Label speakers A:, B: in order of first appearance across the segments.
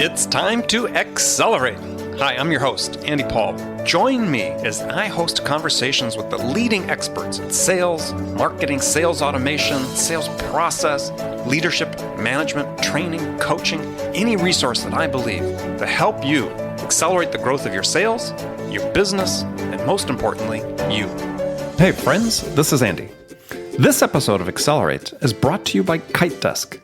A: It's time to accelerate. Hi, I'm your host, Andy Paul. Join me as I host conversations with the leading experts in sales, marketing, sales automation, sales process, leadership, management, training, coaching, any resource that I believe to help you accelerate the growth of your sales, your business, and most importantly, you. Hey friends, this is Andy. This episode of Accelerate is brought to you by KiteDesk.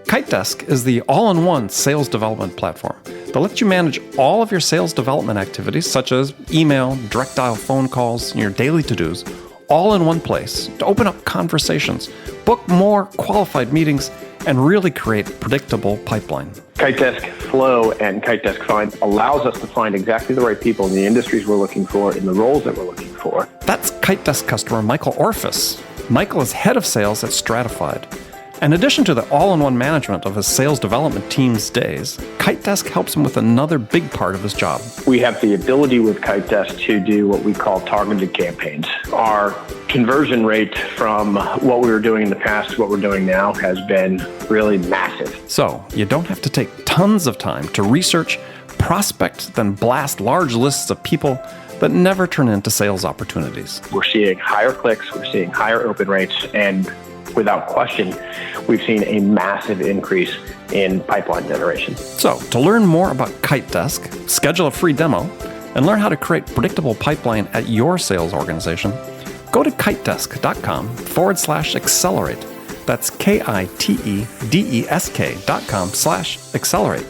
A: KiteDesk is the all-in-one sales development platform that lets you manage all of your sales development activities, such as email, direct dial phone calls, and your daily to-dos, all in one place to open up conversations, book more qualified meetings, and really create predictable pipeline.
B: KiteDesk Flow and KiteDesk Find allows us to find exactly the right people in the industries we're looking for, in the roles that we're looking for.
A: That's KiteDesk customer Michael Orphis. Michael is head of sales at Stratified. In addition to the all-in-one management of his sales development team's days, KiteDesk helps him with another big part of his job.
B: We have the ability with KiteDesk to do what we call targeted campaigns. Our conversion rate from what we were doing in the past to what we're doing now has been really massive.
A: So you don't have to take tons of time to research, prospect, then blast large lists of people that never turn into sales opportunities.
B: We're seeing higher clicks, we're seeing higher open rates, and without question, we've seen a massive increase in pipeline generation.
A: So, to learn more about KiteDesk, schedule a free demo, and learn how to create predictable pipeline at your sales organization, go to kitedesk.com/accelerate. That's KITEDESK.com/accelerate.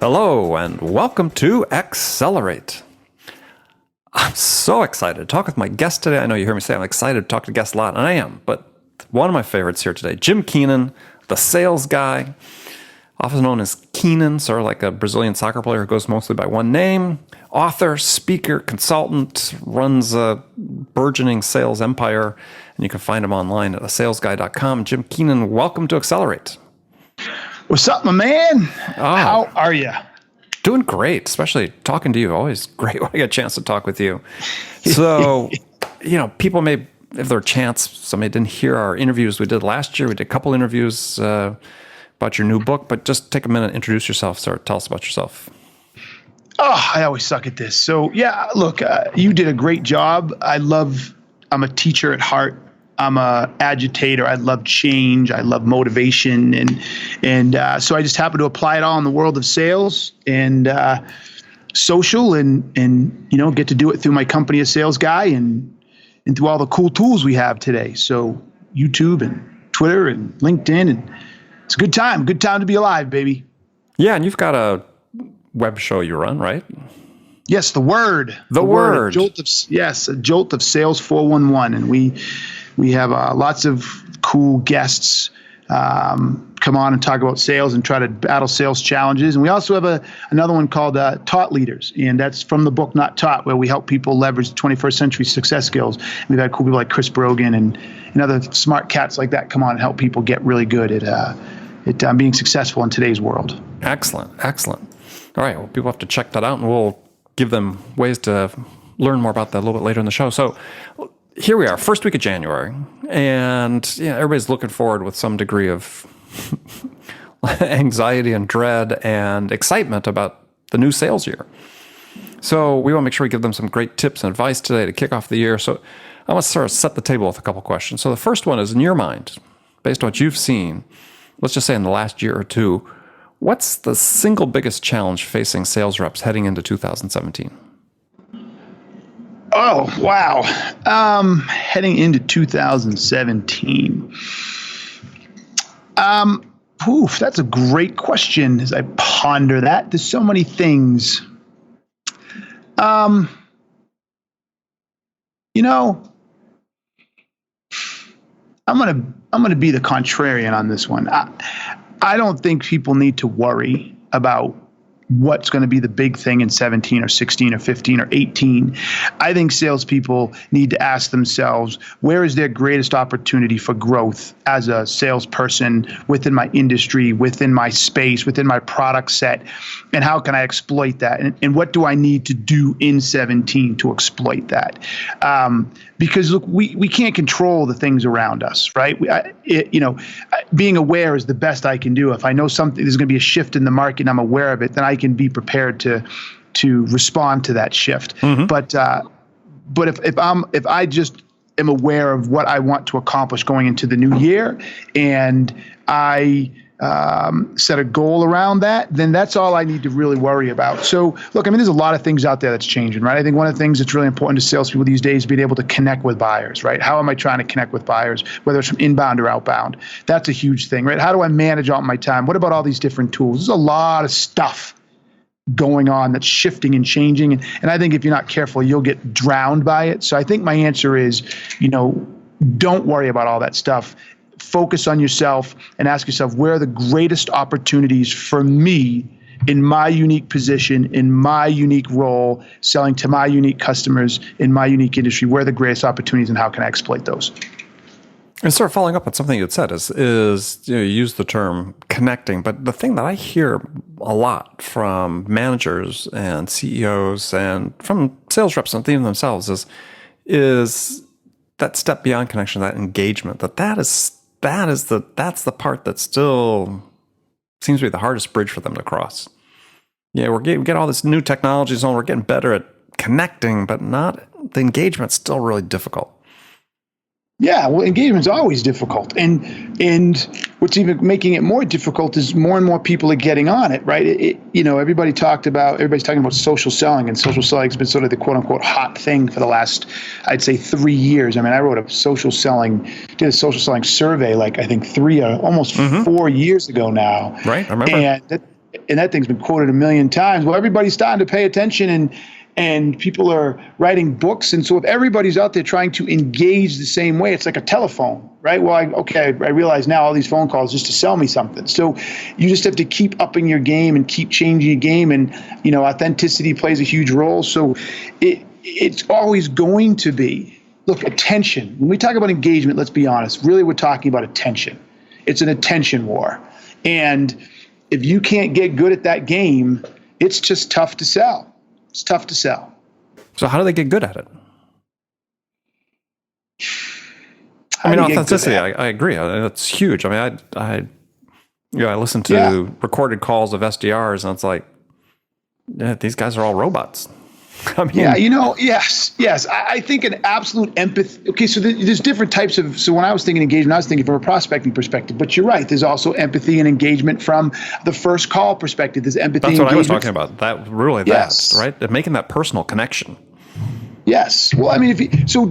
A: Hello, and welcome to Accelerate. I'm so excited to talk with my guest today. I know you hear me say I'm excited to talk to guests a lot, and I am, but one of my favorites here today, Jim Keenan, the sales guy, often known as Keenan, sort of like a Brazilian soccer player who goes mostly by one name, author, speaker, consultant, runs a burgeoning sales empire, and you can find him online at thesalesguy.com. Jim Keenan, welcome to Accelerate.
C: What's up, my man? How are you?
A: Doing great, especially talking to you. Always great when I get a chance to talk with you. So, people may, if there are chance, somebody didn't hear our interviews we did last year. We did a couple interviews about your new book, but just take a minute, introduce yourself, tell us about yourself.
C: Oh, I always suck at this. So, yeah, look, you did a great job. I'm a teacher at heart. I'm a agitator. I love change. I love motivation. And so I just happen to apply it all in the world of sales and social and get to do it through my company, A Sales Guy, and through all the cool tools we have today. So YouTube and Twitter and LinkedIn. And it's a good time. Good time to be alive, baby.
A: Yeah, and you've got a web show you run, right?
C: Yes, The Word.
A: The Word.
C: A Jolt of Sales 411. And we have lots of cool guests come on and talk about sales and try to battle sales challenges. And we also have another one called Taught Leaders. And that's from the book Not Taught, where we help people leverage 21st century success skills. And we've had cool people like Chris Brogan and other smart cats like that come on and help people get really good at being successful in today's world.
A: Excellent. All right, well, people have to check that out, and we'll give them ways to learn more about that a little bit later in the show. So here we are, first week of January, and everybody's looking forward with some degree of anxiety and dread and excitement about the new sales year. So we want to make sure we give them some great tips and advice today to kick off the year. So I want to sort of set the table with a couple questions. So the first one is, in your mind, based on what you've seen, let's just say in the last year or two, what's the single biggest challenge facing sales reps heading into 2017?
C: Oh, wow. Heading into 2017. That's a great question as I ponder that. There's so many things. I'm gonna be the contrarian on this one. I don't think people need to worry about what's going to be the big thing in 17 or 16 or 15 or 18. I think salespeople need to ask themselves, where is their greatest opportunity for growth as a salesperson within my industry, within my space, within my product set, and how can I exploit that? And what do I need to do in 17 to exploit that? Because look, we can't control the things around us, right? Being aware is the best I can do. If I know something, there's going to be a shift in the market and I'm aware of it, then I can be prepared to respond to that shift. Mm-hmm. But if I just am aware of what I want to accomplish going into the new year, and I set a goal around that, then that's all I need to really worry about. So look, I mean, there's a lot of things out there that's changing, right? I think one of the things that's really important to salespeople these days is being able to connect with buyers, right? How am I trying to connect with buyers, whether it's from inbound or outbound? That's a huge thing, right? How do I manage all my time? What about all these different tools? There's a lot of stuff going on that's shifting and changing. And I think if you're not careful, you'll get drowned by it. So I think my answer is, don't worry about all that stuff. Focus on yourself and ask yourself, where are the greatest opportunities for me in my unique position, in my unique role, selling to my unique customers in my unique industry? Where are the greatest opportunities and how can I exploit those?
A: And sort of following up on something you had said is you use the term connecting, but the thing that I hear a lot from managers and CEOs and from sales reps and even themselves is that step beyond connection, that engagement, that's the part that still seems to be the hardest bridge for them to cross. Yeah, we get all this new technologies on, we're getting better at connecting, but the engagement's still really difficult.
C: Yeah, well, engagement's always difficult, and what's even making it more difficult is more and more people are getting on it, right? Everybody's talking about social selling, and social selling has been sort of the quote unquote hot thing for the last, I'd say, 3 years. I mean, I did a social selling survey, like I think 4 years ago now.
A: Right, I remember.
C: And that thing's been quoted a million times. Well, everybody's starting to pay attention, and people are writing books. And so if everybody's out there trying to engage the same way, it's like a telephone, right? Well, I realize now all these phone calls just to sell me something. So you just have to keep upping your game and keep changing your game. And, authenticity plays a huge role. So it's always going to be, look, attention. When we talk about engagement, let's be honest, really we're talking about attention. It's an attention war. And if you can't get good at that game, it's just tough to sell. It's tough to sell.
A: So how do they get good at it? Authenticity, I agree. It's huge. I mean, I listen to recorded calls of SDRs, and it's like, these guys are all robots. Yes. I think an absolute empathy. Okay, so there's different types of. So when I was thinking engagement, I was thinking from a prospecting perspective. But you're right. There's also empathy and engagement from the first call perspective. There's empathy. That's what I was talking about. Right? Making that personal connection.
C: Yes. Well, I mean, so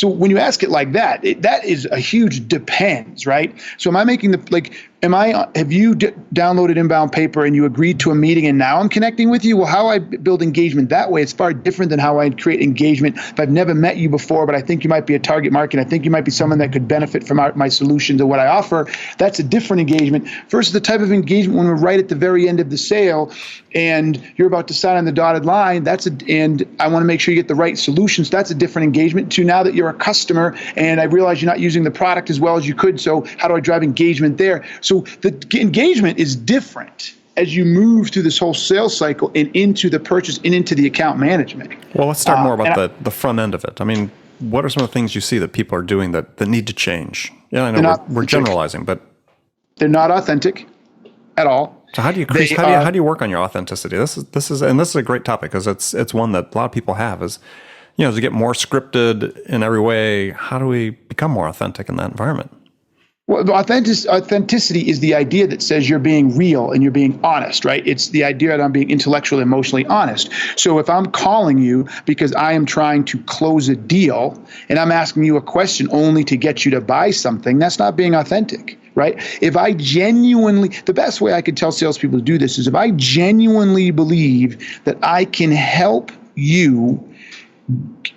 C: when you ask it like that, that is a huge depends, right? So have you downloaded Inbound Paper and you agreed to a meeting and now I'm connecting with you? Well, how I build engagement that way, it's far different than how I create engagement if I've never met you before, but I think you might be a target market. I think you might be someone that could benefit from my solutions or what I offer. That's a different engagement versus the type of engagement when we're right at the very end of the sale and you're about to sign on the dotted line. And I want to make sure you get the right solutions. That's a different engagement to now that you're a customer and I realize you're not using the product as well as you could. So how do I drive engagement there? So the engagement is different as you move through this whole sales cycle and into the purchase and into the account management.
A: Well, let's talk more about the front end of it. I mean, what are some of the things you see that people are doing that need to change? Yeah, I know we're generalizing, but
C: they're not authentic at all.
A: So how do you work on your authenticity? This is a great topic because it's one that a lot of people have is, to get more scripted in every way. How do we become more authentic in that environment?
C: Well, authenticity is the idea that says you're being real and you're being honest, right? It's the idea that I'm being intellectually, emotionally honest. So if I'm calling you because I am trying to close a deal and I'm asking you a question only to get you to buy something, that's not being authentic, right? The best way I could tell salespeople to do this is if I genuinely believe that I can help you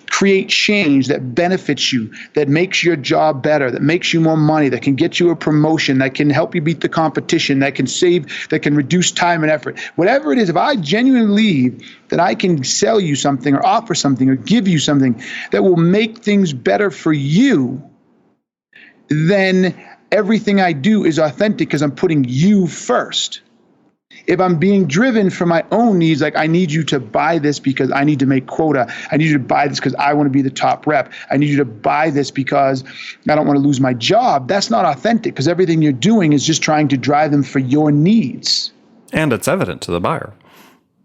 C: create change that benefits you, that makes your job better, that makes you more money, that can get you a promotion, that can help you beat the competition, that can reduce time and effort. Whatever it is, if I genuinely believe that I can sell you something or offer something or give you something that will make things better for you, then everything I do is authentic because I'm putting you first. If I'm being driven for my own needs, like I need you to buy this because I need to make quota. I need you to buy this because I want to be the top rep. I need you to buy this because I don't want to lose my job. That's not authentic because everything you're doing is just trying to drive them for your needs.
A: And it's evident to the buyer.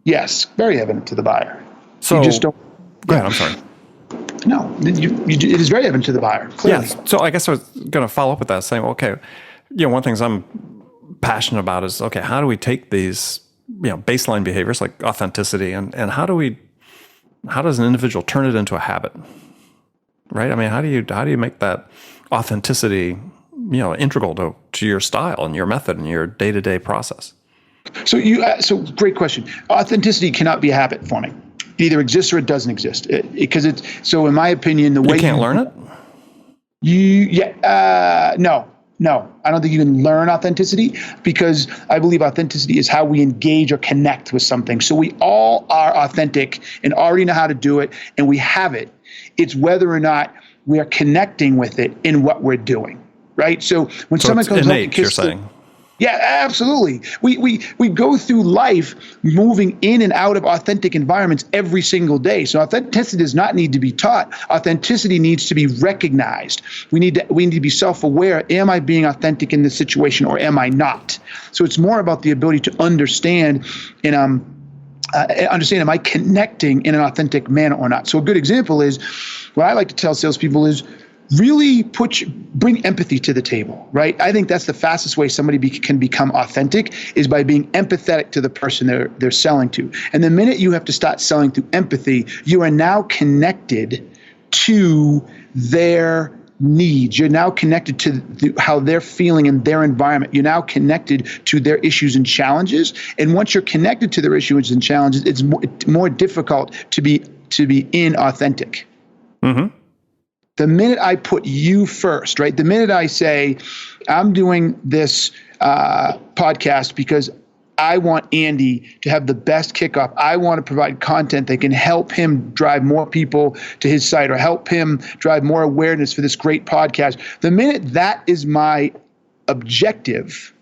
C: Yes, very evident to the buyer.
A: So,
C: you just don't.
A: Go ahead, I'm sorry.
C: No, it is very evident to the buyer. Clearly.
A: Yes. So I guess I was going to follow up with that, saying, okay, one of the things I'm passionate about is, okay, how do we take these, baseline behaviors like authenticity and how does an individual turn it into a habit, right? I mean, how do you make that authenticity, integral to your style and your method and your day-to-day process?
C: So great question. Authenticity cannot be a habit forming. It either exists or it doesn't exist. Because so in my opinion, the way
A: you can't learn it.
C: No, I don't think you can learn authenticity because I believe authenticity is how we engage or connect with something. So we all are authentic and already know how to do it and we have it. It's whether or not we are connecting with it in what we're doing, right? So when someone comes
A: innate,
C: up and kisses,
A: you're saying.
C: Yeah, absolutely. We go through life moving in and out of authentic environments every single day. So authenticity does not need to be taught. Authenticity needs to be recognized. We need to be self-aware. Am I being authentic in this situation or am I not? So it's more about the ability to understand and am I connecting in an authentic manner or not? So a good example is what I like to tell salespeople is really bring empathy to the table, right? I think that's the fastest way somebody can become authentic is by being empathetic to the person they're selling to. And the minute you have to start selling through empathy, you are now connected to their needs. You're now connected to how they're feeling in their environment. You're now connected to their issues and challenges. And once you're connected to their issues and challenges, it's more difficult to be inauthentic. Mm-hmm. The minute I put you first, right? The minute I say, I'm doing this podcast because I want Andy to have the best kickoff. I want to provide content that can help him drive more people to his site or help him drive more awareness for this great podcast. The minute that is my objective,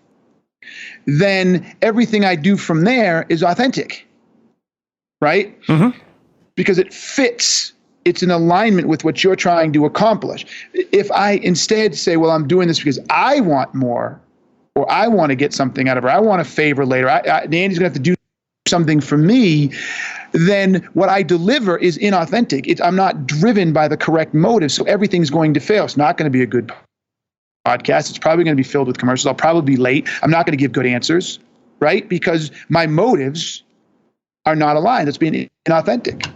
C: then everything I do from there is authentic, right? Mm-hmm. Because it fits. It's in alignment with what you're trying to accomplish. If I instead say, well, I'm doing this because I want more, or I want to get something out of her, I want a favor later, Andy's going to have to do something for me, then what I deliver is inauthentic. I'm not driven by the correct motive, so everything's going to fail. It's not going to be a good podcast. It's probably going to be filled with commercials. I'll probably be late. I'm not going to give good answers, right? Because my motives are not aligned. It's being inauthentic.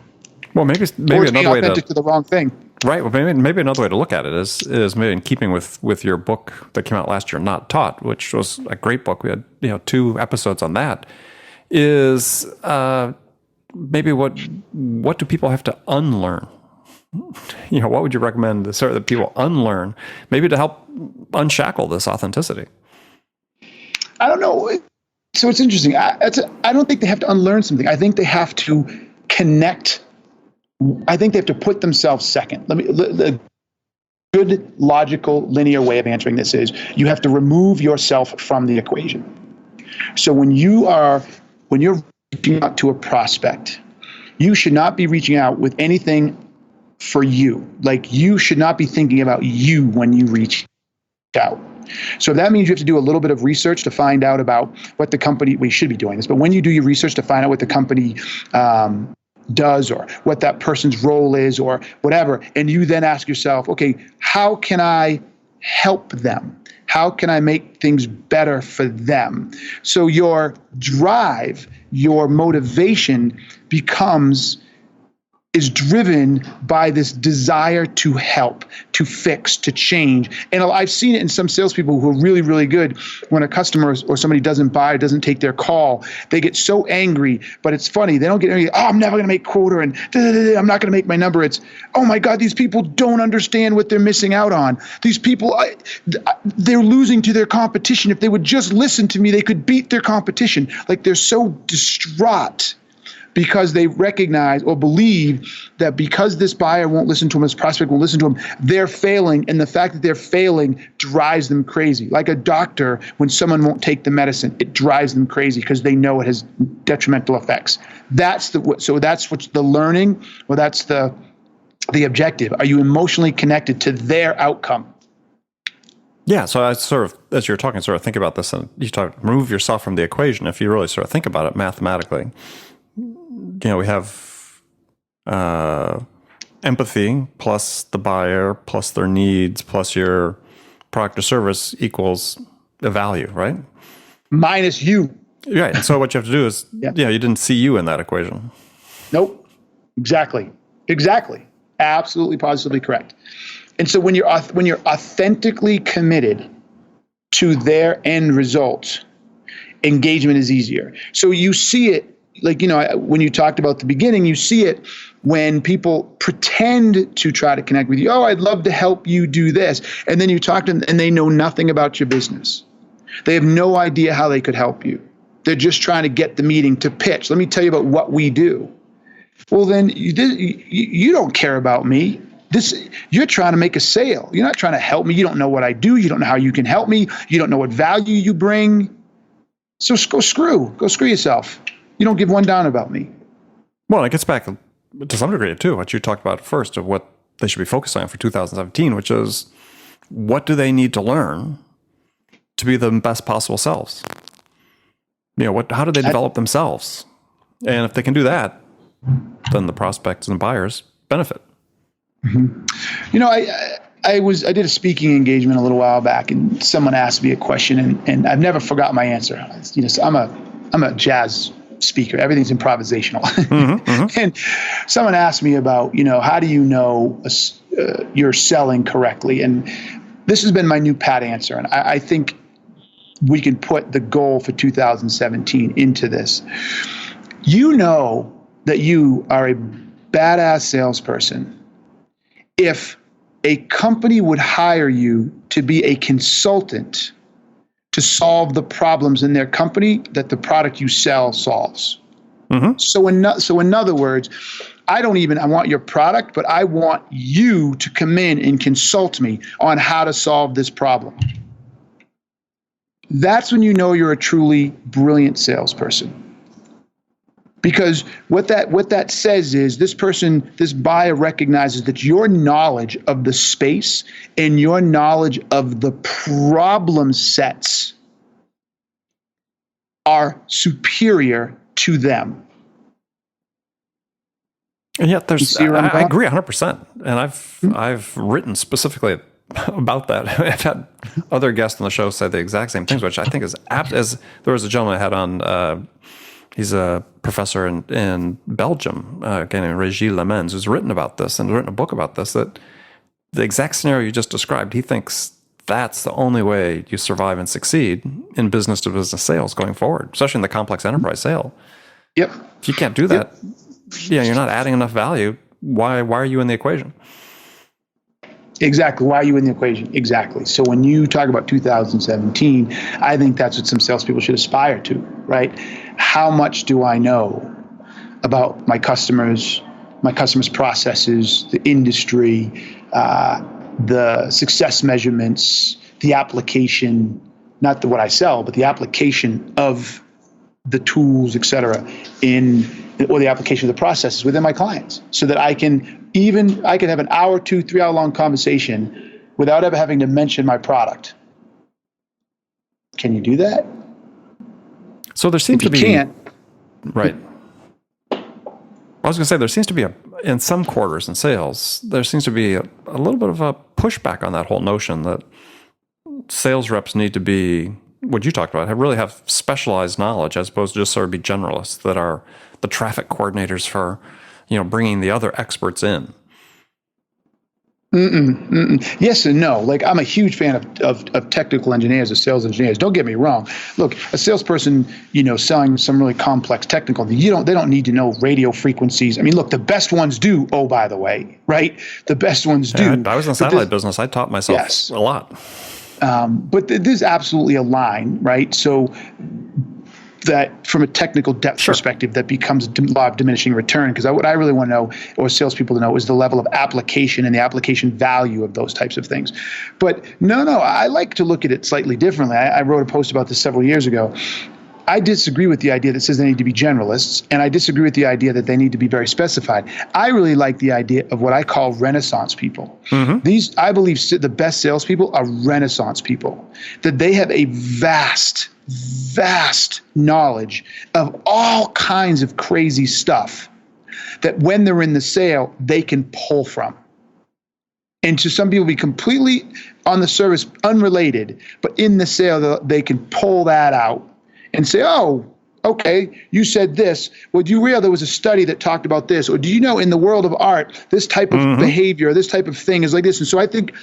A: Well, maybe another way
C: to the wrong thing.
A: Right. Well, maybe another way to look at it is maybe in keeping with your book that came out last year, Not Taught, which was a great book. We had 2 episodes on that. Is maybe what do people have to unlearn? What would you recommend that people unlearn, maybe to help unshackle this authenticity? I
C: don't know. So it's interesting. I don't think they have to unlearn something. I think they have to connect. I think they have to put themselves second. The good, logical, linear way of answering this is you have to remove yourself from the equation. So when you're reaching out to a prospect, you should not be reaching out with anything for you. Like you should not be thinking about you when you reach out. So that means you have to do a little bit of research to find out about what the company, we should be doing this, but when you do your research to find out what the company does or what that person's role is or whatever, and you then ask yourself, okay, how can I help them? How can I make things better for them? So your drive, your motivation becomes is driven by this desire to help, to fix, to change. And I've seen it in some salespeople who are really, really good. When a customer or somebody doesn't buy, doesn't take their call, they get so angry. But it's funny, they don't get angry, oh, I'm never going to make quota, and I'm not going to make my number. It's, oh my God, these people don't understand what they're missing out on. These people, they're losing to their competition. If they would just listen to me, they could beat their competition. Like, they're so distraught because they recognize or believe that because this buyer won't listen to them, this prospect won't listen to them, they're failing. And the fact that they're failing drives them crazy. Like a doctor, when someone won't take the medicine, it drives them crazy because they know it has detrimental effects. That's what's the learning, or that's the objective. Are you emotionally connected to their outcome?
D: Yeah, so I sort of, as you're talking, sort of think about this, and you remove yourself from the equation. If you really sort of think about it mathematically, we have empathy plus the buyer plus their needs plus your product or service equals a value, right?
C: Minus you.
D: Right. And so what you have to do is, you didn't see you in that equation.
C: Nope. Exactly. Absolutely, positively correct. And so when you're authentically committed to their end result, engagement is easier. So you see it. Like, when you talked about the beginning, you see it when people pretend to try to connect with you. Oh, I'd love to help you do this. And then you talk to them and they know nothing about your business. They have no idea how they could help you. They're just trying to get the meeting to pitch. Let me tell you about what we do. Well, then you don't care about me. You're trying to make a sale. You're not trying to help me. You don't know what I do. You don't know how you can help me. You don't know what value you bring. So go screw yourself. You don't give one down about me.
D: Well, it gets back to some degree too, what you talked about first, of what they should be focusing on for 2017, which is what do they need to learn to be the best possible selves? How do they develop themselves? And if they can do that, then the prospects and the buyers benefit.
C: Mm-hmm. I did a speaking engagement a little while back, and someone asked me a question, and I've never forgot my answer. So I'm a jazz speaker. Everything's improvisational. And someone asked me about, how do you know you're selling correctly? And this has been my new pat answer. And I think we can put the goal for 2017 into this. You know that you are a badass salesperson if a company would hire you to be a consultant to solve the problems in their company that the product you sell solves. Mm-hmm. So in other words, I want your product, but I want you to come in and consult me on how to solve this problem. That's when you know you're a truly brilliant salesperson. Because what that says is this buyer recognizes that your knowledge of the space and your knowledge of the problem sets are superior to them.
D: And yet I agree 100%. And I've written specifically about that. I've had other guests on the show say the exact same things, which I think is apt. As there was a gentleman I had on, he's a professor in Belgium, a guy named Régis Lemens, who's written about this and written a book about this, that the exact scenario you just described, he thinks that's the only way you survive and succeed in business-to-business sales going forward, especially in the complex enterprise sale.
C: Yep.
D: If you can't do that, you're not adding enough value. Why are you in the equation?
C: Exactly. Why are you in the equation? Exactly. So when you talk about 2017, I think that's what some salespeople should aspire to, right? How much do I know about my customers' processes, the industry, the success measurements, the application, not what I sell, but the application of the tools, et cetera, or the application of the processes within my clients, so that I can have an hour, 2, 3 hour long conversation without ever having to mention my product. Can you do that?
D: So there seems to be,
C: can't,
D: right. I was going to say, there seems to be in some quarters in sales, there seems to be a little bit of a pushback on that whole notion that sales reps need to be, what you talked about, really have specialized knowledge as opposed to just sort of be generalists that are the traffic coordinators for bringing the other experts in?
C: Yes and no. Like, I'm a huge fan of technical engineers, of sales engineers. Don't get me wrong. Look, a salesperson, selling some really complex technical, they don't need to know radio frequencies. I mean, look, the best ones do. Oh, by the way, right? The best ones do.
D: I was in the satellite business. I taught myself a lot.
C: But there's absolutely a line, right? So that from a technical depth perspective, that becomes a law of diminishing return. Because what I really want to know, or salespeople to know, is the level of application and the application value of those types of things. But no, I like to look at it slightly differently. I wrote a post about this several years ago. I disagree with the idea that says they need to be generalists, and I disagree with the idea that they need to be very specified. I really like the idea of what I call Renaissance people. Mm-hmm. I believe the best salespeople are Renaissance people, that they have a vast knowledge of all kinds of crazy stuff that when they're in the sale, they can pull from. And to some people be completely on the service unrelated, but in the sale, they can pull that out and say, oh, okay, you said this. Well, do you realize there was a study that talked about this? Or do you know in the world of art, this type of behavior, this type of thing is like this? And so I think,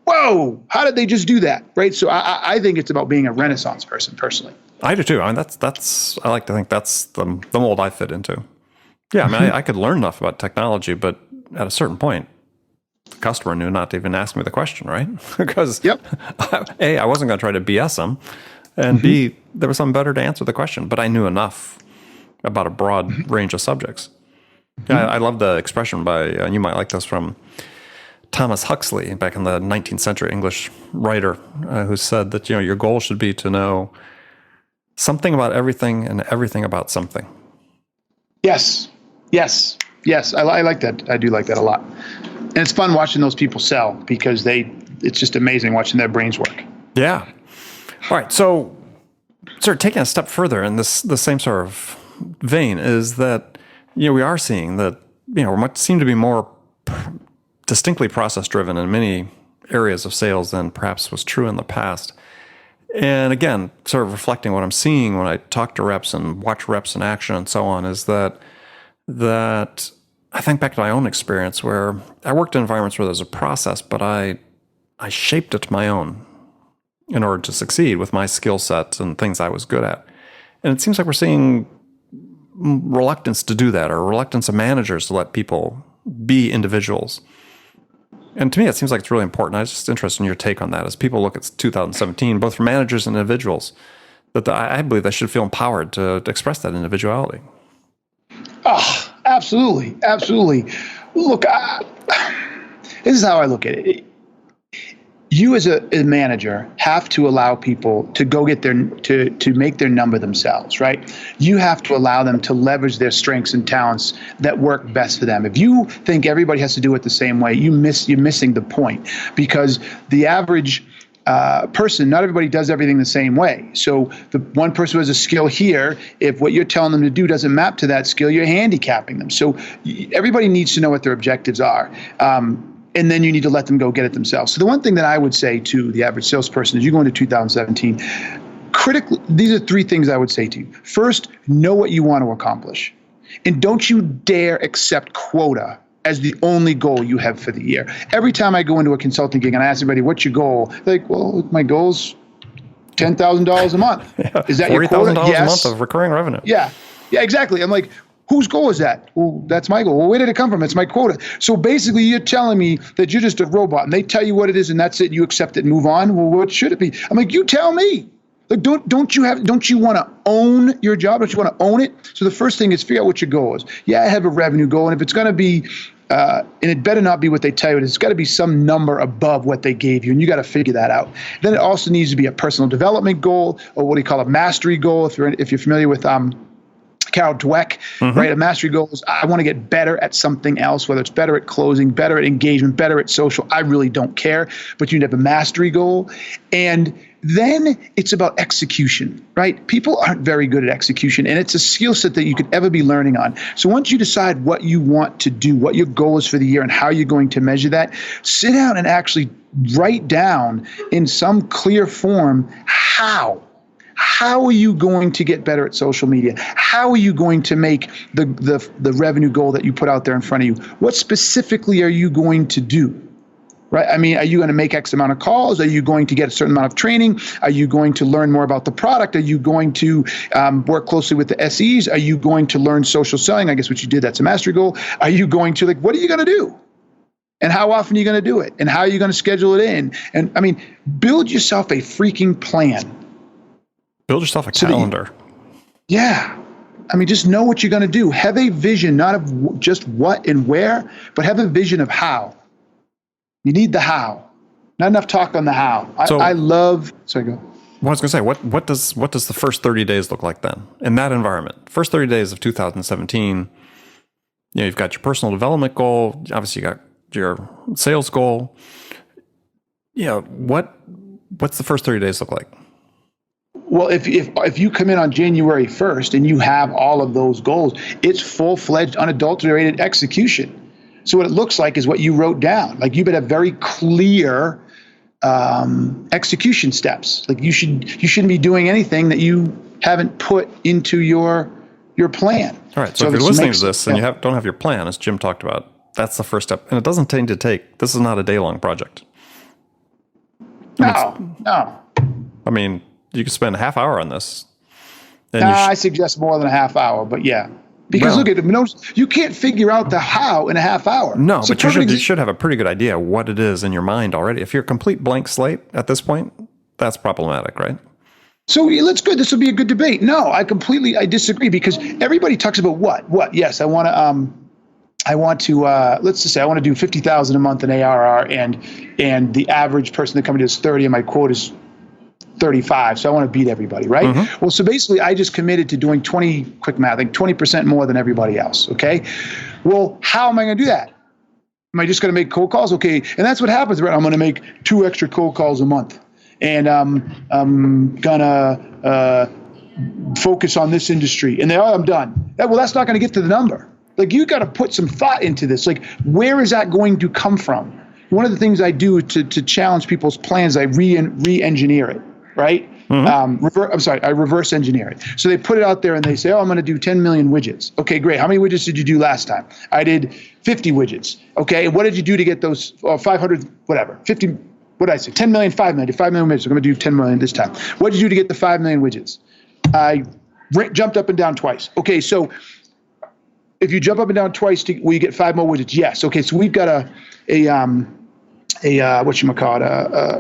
C: whoa, how did they just do that? Right? So I think it's about being a Renaissance person, personally.
D: I do too. I mean, I like to think that's the mold I fit into. Yeah, I mean, I could learn enough about technology, but at a certain point, the customer knew not to even ask me the question, right? Because A, I wasn't going to try to BS them, and B, there was something better to answer the question. But I knew enough about a broad range of subjects. Yeah, I love the expression by, and you might like this, from Thomas Huxley, back in the 19th century English writer, who said that your goal should be to know something about everything and everything about something. Yes. I
C: like that. I do like that a lot. And it's fun watching those people sell, because it's just amazing watching their brains work.
D: Yeah. All right. So sort of taking a step further in the same sort of vein is that, we are seeing that, we seem to be more distinctly process driven in many areas of sales than perhaps was true in the past. And again, sort of reflecting what I'm seeing when I talk to reps and watch reps in action and so on, is that I think back to my own experience where I worked in environments where there's a process, but I shaped it my own in order to succeed with my skill sets and things I was good at. And it seems like we're seeing reluctance to do that, or reluctance of managers to let people be individuals. And to me, it seems like it's really important. I was just interested in your take on that. As people look at 2017, both for managers and individuals, that I believe they should feel empowered to express that individuality.
C: Oh, absolutely. Look, this is how I look at it. You as a manager have to allow people to go get to make their number themselves, right? You have to allow them to leverage their strengths and talents that work best for them. If you think everybody has to do it the same way, you're missing the point, because the average person, not everybody does everything the same way. So the one person who has a skill here, if what you're telling them to do doesn't map to that skill, you're handicapping them. So everybody needs to know what their objectives are. And then you need to let them go get it themselves. So the one thing that I would say to the average salesperson as you go into 2017, critically, these are three things I would say to you. First, know what you want to accomplish. And don't you dare accept quota as the only goal you have for the year. Every time I go into a consulting gig and I ask everybody, what's your goal? They're like, well, my goal's $10,000 a month.
D: Yeah,
C: is that your quota?
D: $40,000 a month of recurring revenue.
C: Yeah, exactly. I'm like, whose goal is that? Well, that's my goal. Well, where did it come from? It's my quota. So basically, you're telling me that you're just a robot, and they tell you what it is, and that's it. You accept it and move on. Well, what should it be? I'm like, you tell me. Like, don't you want to own your job? Don't you want to own it? So the first thing is figure out what your goal is. Yeah, I have a revenue goal, and if it's going to be, and it better not be what they tell you. It's got to be some number above what they gave you, and you got to figure that out. Then it also needs to be a personal development goal, or what do you call a mastery goal? If you're familiar with Carol Dweck, right? A mastery goal is I want to get better at something else, whether it's better at closing, better at engagement, better at social. I really don't care, but you need to have a mastery goal. And then it's about execution, right? People aren't very good at execution, and it's a skill set that you could ever be learning on. So once you decide what you want to do, what your goal is for the year, and how you're going to measure that, sit down and actually write down in some clear form how. How are you going to get better at social media? how are you going to make the revenue goal that you put out there in front of you? What specifically are you going to do? Right? I mean, are you going to make X amount of calls? Are you going to get a certain amount of training? Are you going to learn more about the product? Are you going to work closely with the SEs? Are you going to learn social selling? I guess what you did, that's a mastery goal. Are you going to, like, what are you going to do? And how often are you going to do it? And how are you going to schedule it in? And I mean, build yourself a freaking plan.
D: Build yourself a calendar.
C: Yeah. I mean, just know what you're going to do. Have a vision, not of just what and where, but have a vision of how. You need the how. Not enough talk on the how. I love. Sorry, go.
D: Well, I was going to say, what does the first 30 days look like then in that environment? First 30 days of 2017. You've got your personal development goal. Obviously, you got your sales goal. What's the first 30 days look like?
C: Well, if you come in on January 1st and you have all of those goals, it's full-fledged, unadulterated execution. So what it looks like is what you wrote down. Like, you better have very clear execution steps. Like, you shouldn't be doing anything that you haven't put into your plan.
D: All right. So if you're listening to this and you don't have your plan, as Jim talked about, that's the first step. And it doesn't tend to take. This is not a day-long project.
C: No.
D: I mean, you could spend a half hour on this.
C: I suggest more than a half hour, but yeah. Because look at it, you can't figure out the how in a half hour.
D: No, but you should have a pretty good idea what it is in your mind already. If you're a complete blank slate at this point, that's problematic, right?
C: So that's good. This will be a good debate. No, I disagree, because everybody talks about what? Yes, I want to, let's just say I want to do 50,000 a month in ARR, and the average person that comes to is 30, and my quote is 35. So I want to beat everybody, right? Mm-hmm. Well, so basically I just committed to doing 20% more than everybody else. Okay. Well, how am I going to do that? Am I just going to make cold calls? Okay. And that's what happens, right? I'm going to make 2 extra cold calls a month, and I'm going to focus on this industry, and I'm done. That's not going to get to the number. Like, you got to put some thought into this. Like, where is that going to come from? One of the things I do to challenge people's plans, I re-engineer it. Right? Mm-hmm. I reverse engineer it. So they put it out there and they say, I'm going to do 10 million widgets. Okay, great. How many widgets did you do last time? I did 50 widgets. Okay, and what did you do to get those 500, whatever, 50, what did I say? 10 million, 5 million, 5 million widgets. I'm going to do 10 million this time. What did you do to get the 5 million widgets? I jumped up and down twice. Okay, so if you jump up and down twice, will you get 5 more widgets? Yes. Okay, so we've got a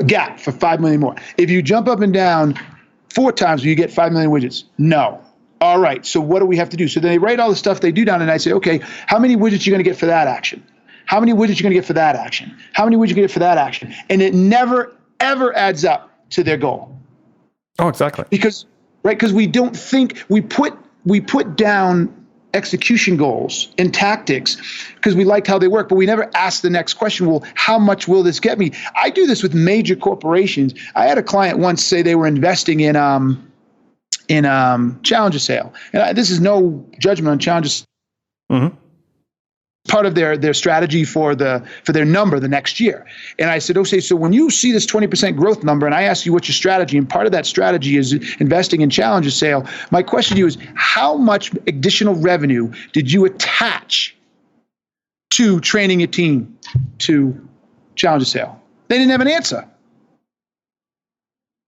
C: gap for 5 million more. If you jump up and down 4 times, will you get 5 million widgets? No. All right. So what do we have to do? So then they write all the stuff they do down, and I say, okay, how many widgets are you going to get for that action? How many widgets are you going to get for that action? How many widgets are you going to get for that action? And it never, ever adds up to their goal.
D: Oh, exactly.
C: Because we don't think, we put down execution goals and tactics because we liked how they work, but we never asked the next question, well, how much will this get me? I do this with major corporations. I had a client once say they were investing in Challenger sale. And this is no judgment on Challenger. Mm-hmm. Part of their strategy for their number the next year. And I said, okay, so when you see this 20% growth number and I ask you what's your strategy, and part of that strategy is investing in Challenger sale, my question to you is, how much additional revenue did you attach to training a team to Challenger sale? They didn't have an answer.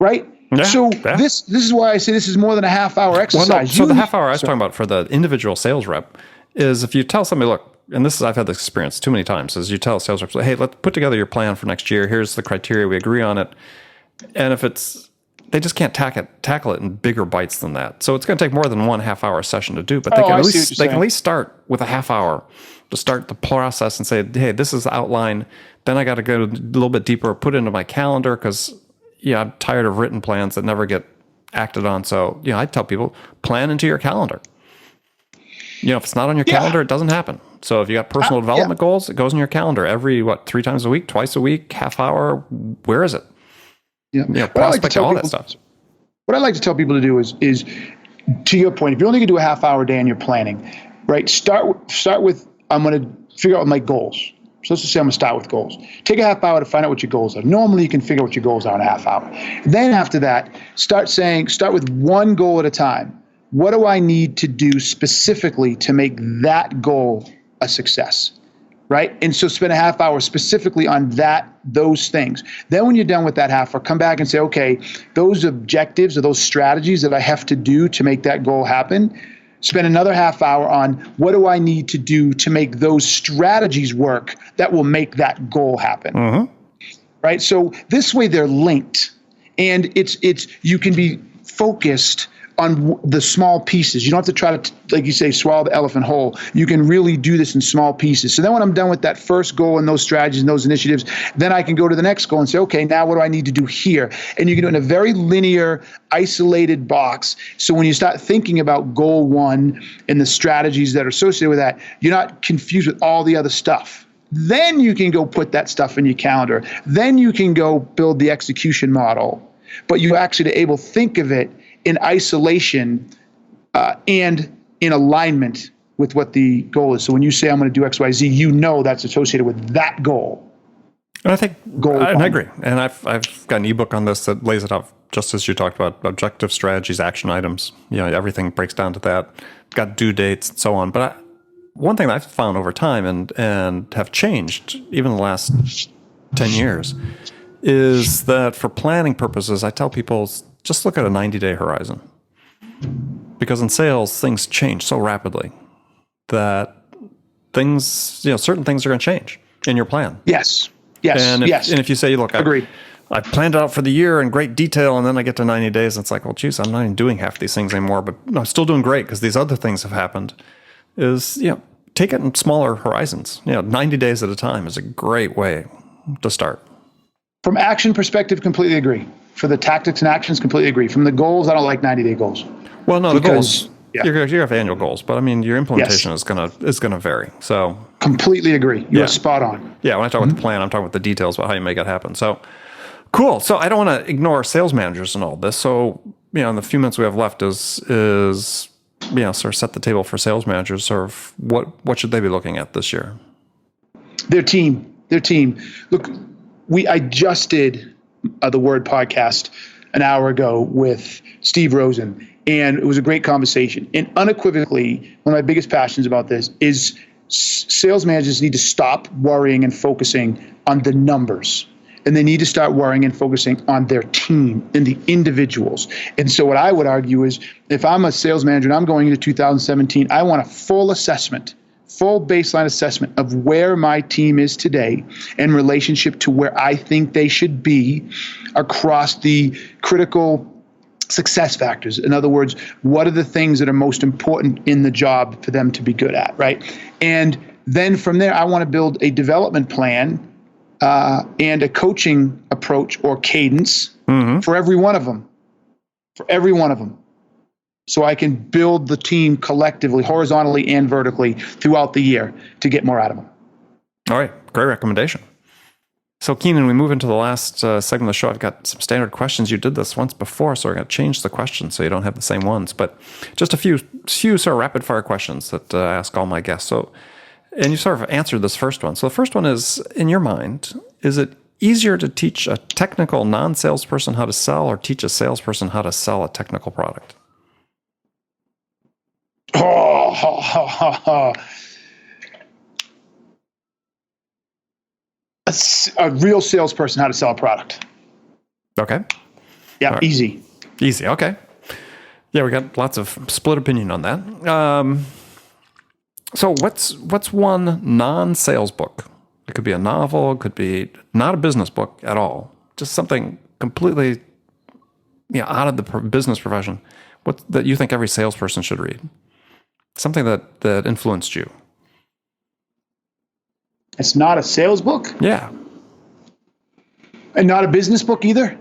C: Right?
D: Yeah,
C: so this is why I say this is more than a half-hour exercise.
D: Well, no, so the half hour I was talking about for the individual sales rep is, if you tell somebody, look, and this is, I've had this experience too many times, is you tell sales reps, hey, let's put together your plan for next year. Here's the criteria. We agree on it. And if they just can't tackle it in bigger bites than that. So it's going to take more than 1 half-hour session to do, but they can at least start with a half hour to start the process and say, hey, this is the outline. Then I got to go a little bit deeper, put it into my calendar, because I'm tired of written plans that never get acted on. So, I tell people, plan into your calendar. If it's not on your calendar, it doesn't happen. So if you got personal development goals, it goes in your calendar every, 3 times a week, twice a week, half hour. Where is it? Yeah. Prospect, all that stuff.
C: What I like to tell people to do is to your point, if you're only going to do a half hour a day and you're planning, right? Start with, I'm going to figure out my goals. So let's just say I'm going to start with goals. Take a half hour to find out what your goals are. Normally you can figure out what your goals are in a half hour. Then after that, start with one goal at a time. what do I need to do specifically to make that goal a success? Right? And so spend a half hour specifically on those things. Then when you're done with that half hour, come back and say, okay, those objectives or those strategies that I have to do to make that goal happen, spend another half hour on what do I need to do to make those strategies work that will make that goal happen.
D: Mm-hmm.
C: Right? So this way they're linked, and it's you can be focused on the small pieces. You don't have to try to, like you say, swallow the elephant whole. You can really do this in small pieces. So then when I'm done with that first goal and those strategies and those initiatives, then I can go to the next goal and say, okay, now what do I need to do here? And you can do it in a very linear, isolated box. So when you start thinking about goal one and the strategies that are associated with that, you're not confused with all the other stuff. Then you can go put that stuff in your calendar. Then you can go build the execution model. But you actually are able to think of it in isolation and in alignment with what the goal is. So when you say I'm going to do X, Y, Z, you know that's associated with that goal.
D: And I think, I agree. And I've got an ebook on this that lays it out just as you talked about: objective strategies, action items. Everything breaks down to that. Got due dates and so on. But one thing that I've found over time and have changed even the last 10 years is that for planning purposes, I tell people, just look at a 90-day horizon. Because in sales, things change so rapidly that things, certain things are going to change in your plan.
C: Yes.
D: And if you say, look,
C: agreed.
D: I planned it out for the year in great detail, and then I get to 90 days, and it's like, well, geez, I'm not even doing half these things anymore, but I'm still doing great because these other things have happened. Take it in smaller horizons. 90 days at a time is a great way to start.
C: From action perspective, completely agree. For the tactics and actions, completely agree. From the goals, I don't like 90-day goals.
D: Well, no, the goals, you have annual goals, but I mean, your implementation is gonna vary. So
C: completely agree. You're spot on.
D: Yeah, when I talk about the plan, I'm talking about the details about how you make it happen. So cool. So I don't want to ignore sales managers and all this. So in the few minutes we have left is sort of set the table for sales managers. Sort of what should they be looking at this year? Their team.
C: Look, I just did the Word podcast an hour ago with Steve Rosen, and it was a great conversation. And unequivocally, one of my biggest passions about this is sales managers need to stop worrying and focusing on the numbers. And they need to start worrying and focusing on their team and the individuals. And so what I would argue is, if I'm a sales manager and I'm going into 2017, I want a full baseline assessment of where my team is today in relationship to where I think they should be across the critical success factors. In other words, what are the things that are most important in the job for them to be good at, right? And then from there, I want to build a development plan and a coaching approach or cadence for every one of them. So I can build the team collectively, horizontally and vertically throughout the year to get more out of them.
D: All right. Great recommendation. So Keenan, we move into the last segment of the show. I've got some standard questions. You did this once before, so we're going to change the questions so you don't have the same ones. But just a few sort of rapid fire questions that I ask all my guests. And you sort of answered this first one. So the first one is, in your mind, is it easier to teach a technical non-salesperson how to sell or teach a salesperson how to sell a technical product?
C: A real salesperson how to sell a product.
D: Okay.
C: Yeah, right. Easy.
D: Okay. Yeah, we got lots of split opinion on that. So what's one non-sales book? It could be a novel. It could be not a business book at all. Just something completely out of the business profession. What that you think every salesperson should read? Something that influenced you.
C: It's not a sales book?
D: Yeah.
C: And not a business book either?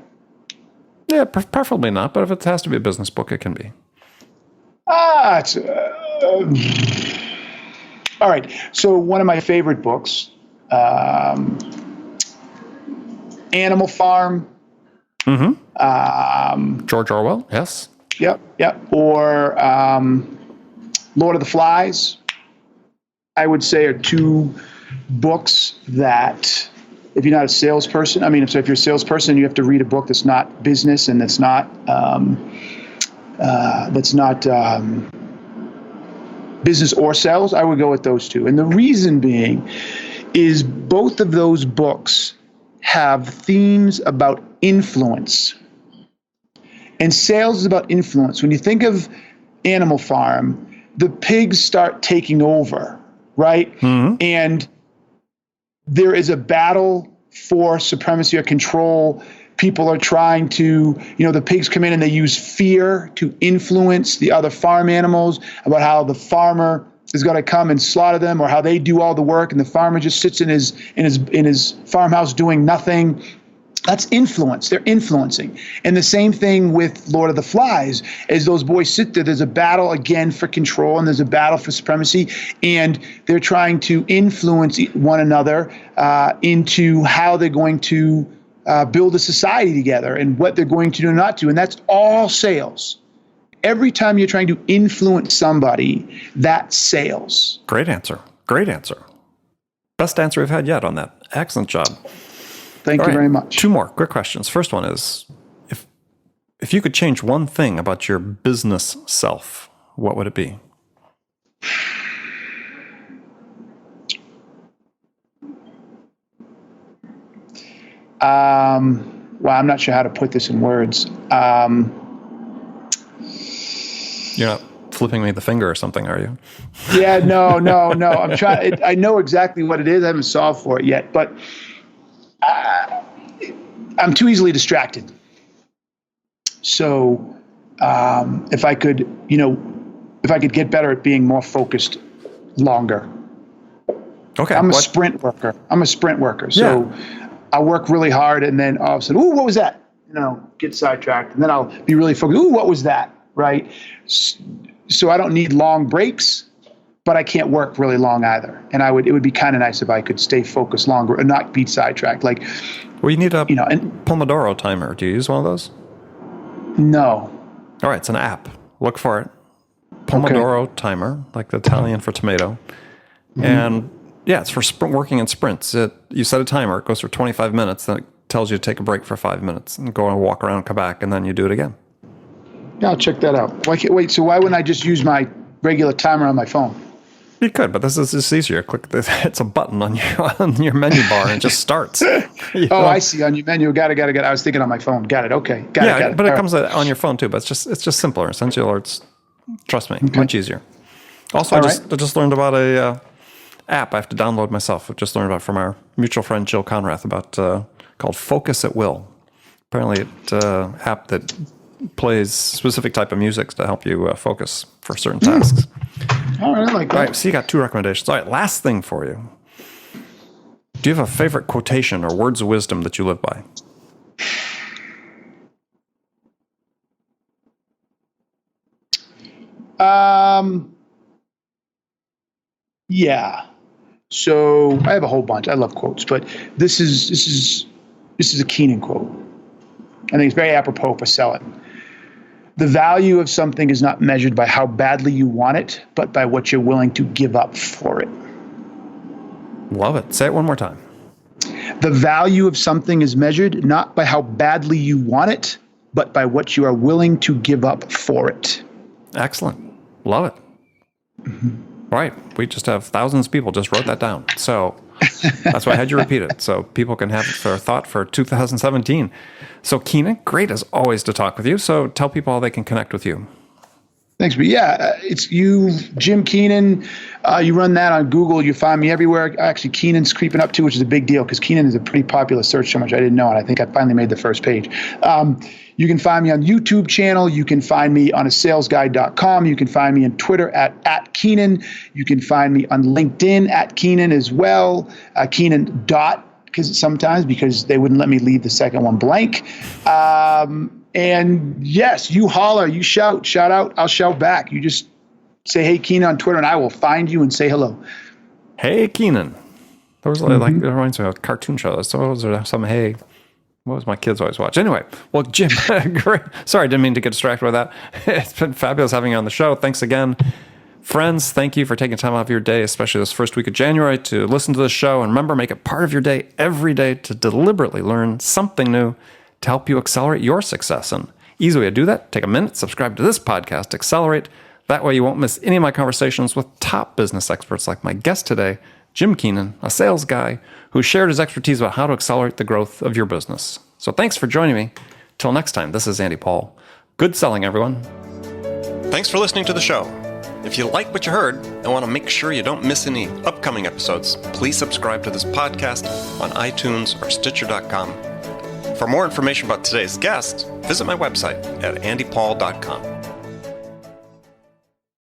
D: Yeah, preferably not, but if it has to be a business book, it can be.
C: All right. So one of my favorite books, Animal Farm.
D: George Orwell, yes.
C: Yep. Or Lord of the Flies, I would say, are two books that, if you're not a salesperson, so if you're a salesperson, you have to read a book that's not business and that's not business or sales, I would go with those two. And the reason being is both of those books have themes about influence. And sales is about influence. When you think of Animal Farm, the pigs start taking over, right? Mm-hmm. And there is a battle for supremacy or control. People are trying to, the pigs come in and they use fear to influence the other farm animals about how the farmer is going to come and slaughter them, or how they do all the work and the farmer just sits in his farmhouse doing nothing. That's influence. They're influencing. And the same thing with Lord of the Flies. As those boys sit there, there's a battle again for control, and there's a battle for supremacy, and they're trying to influence one another into how they're going to build a society together and what they're going to do and not do. And that's all sales. Every time you're trying to influence somebody, that's sales.
D: Great answer. Great answer. Best answer we've had yet on that. Excellent job.
C: Thank you very much.
D: Two more quick questions. First one is, if you could change one thing about your business self, what would it be?
C: Well, I'm not sure how to put this in words.
D: You're not flipping me the finger or something, are you?
C: Yeah, no. I'm trying. I know exactly what it is. I haven't solved for it yet, but I'm too easily distracted. So if I could get better at being more focused longer.
D: Okay.
C: I'm a sprint worker. So I work really hard, and then all of a sudden, ooh, what was that? Get sidetracked, and then I'll be really focused. Ooh, what was that? Right? So I don't need long breaks, but I can't work really long either. And it would be kind of nice if I could stay focused longer and not be sidetracked. Well,
D: you need a Pomodoro timer. Do you use one of those?
C: No.
D: All right, it's an app. Look for it. Pomodoro timer, like the Italian for tomato. Mm-hmm. And it's for working in sprints. You set a timer, it goes for 25 minutes, then it tells you to take a break for 5 minutes and go and walk around and come back, and then you do it again.
C: Yeah, I'll check that out. Wait, so why wouldn't I just use my regular timer on my phone?
D: You could, but this is just easier. Click this. It's a button on your menu bar, and it just starts.
C: I see. On your menu. Got it. I was thinking on my phone. Got it. Okay. Got it.
D: But it comes on your phone too. But it's just simpler. Essentially, trust me, much easier. Also, I just learned about a app I have to download myself. I just learned about from our mutual friend Jill Conrath called Focus at Will. Apparently, it's an app that plays specific type of music to help you focus for certain tasks.
C: All right, I like that.
D: All right, so you got 2 recommendations. All right, last thing for you. Do you have a favorite quotation or words of wisdom that you live by?
C: Yeah. So I have a whole bunch. I love quotes, but this is a Keenan quote. I think it's very apropos for selling. The value of something is not measured by how badly you want it, but by what you're willing to give up for it.
D: Love it. Say it one more time.
C: The value of something is measured not by how badly you want it, but by what you are willing to give up for it.
D: Excellent. Love it. Mm-hmm. All right. We just have thousands of people just wrote that down. So that's why I had you repeat it, so people can have it for thought for 2017. So Keenan, great as always to talk with you. So tell people how they can connect with you.
C: Thanks, but it's you, Jim Keenan. You run that on Google. You find me everywhere. Actually, Keenan's creeping up too, which is a big deal because Keenan is a pretty popular search so much I didn't know, and I think I finally made the first page. You can find me on the YouTube channel. You can find me on salesguide.com. You can find me on Twitter at Keenan. You can find me on LinkedIn at Keenan as well. Keenan because they wouldn't let me leave the second one blank. And yes, you holler, you shout out, I'll shout back. You just say, hey, Keenan on Twitter, and I will find you and say hello.
D: Hey, Keenan. That was it reminds me of a cartoon show. So was there some, hey, what was my kids always watch? Anyway, well, Jim, great. Sorry, I didn't mean to get distracted by that. It's been fabulous having you on the show. Thanks again. Friends, thank you for taking time out of your day, especially this first week of January, to listen to this show. And remember, make it part of your day every day to deliberately learn something new to help you accelerate your success. And Easy way to do that, take a minute, subscribe to this podcast, Accelerate. That way you won't miss any of my conversations with top business experts like my guest today, Jim Keenan, a sales guy who shared his expertise about how to accelerate the growth of your business. So thanks for joining me. Till next time, this is Andy Paul. Good selling, everyone.
A: Thanks for listening to the show. If you like what you heard and want to make sure you don't miss any upcoming episodes, please subscribe to this podcast on iTunes or Stitcher.com. For more information about today's guest, visit my website at andypaul.com.